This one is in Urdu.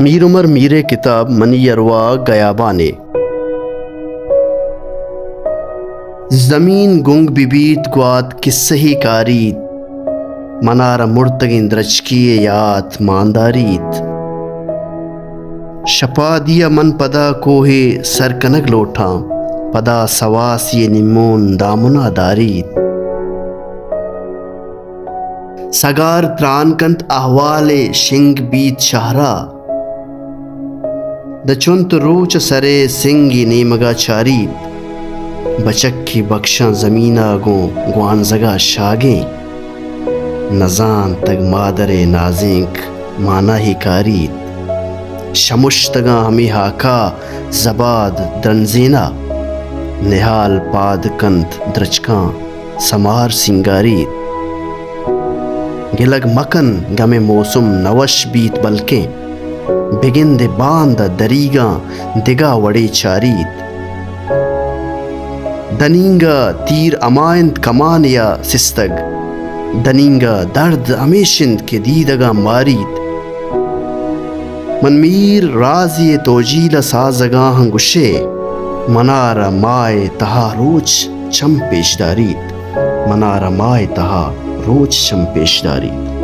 میر عمر میرے کتاب منی اروا گیابانے. زمین گنگ بیبیت گوات قصہی کاریت، منارہ مرتگین درچکی یات مانداریت. شپا دیا من پدا کوہ سرکنگ لوٹاں، پدا سواسی نمون دامنا داریت. سگار تران کنت احوال شنگ بیت شہرا، دچنت روچ سرے سنگی نیمگا چاریت. بچکی بخشاں زمینہ گوں گوانزگا شاگیں، نزان تگ مادر نازنک مانا ہی کاریت. شمشتگاں ہمی ہاکا زباد درنزینا، نہال پاد کنت درچکاں سمار سنگاریت. گلگ مکن گم موسم نوش بیت بلکیں، بگند باند دریگاں دگا وڑے چاریت. دنینگا تیر امائند کمان یا سستگ، دنینگا درد ہمیشند کے دیدگا ماریت. من میر رازی توجیل سازگاں ہنگوشے، منارہ مائے تہا روچ چم پیش داریت. منارہ مائے تہا روچ چم پیش داریت.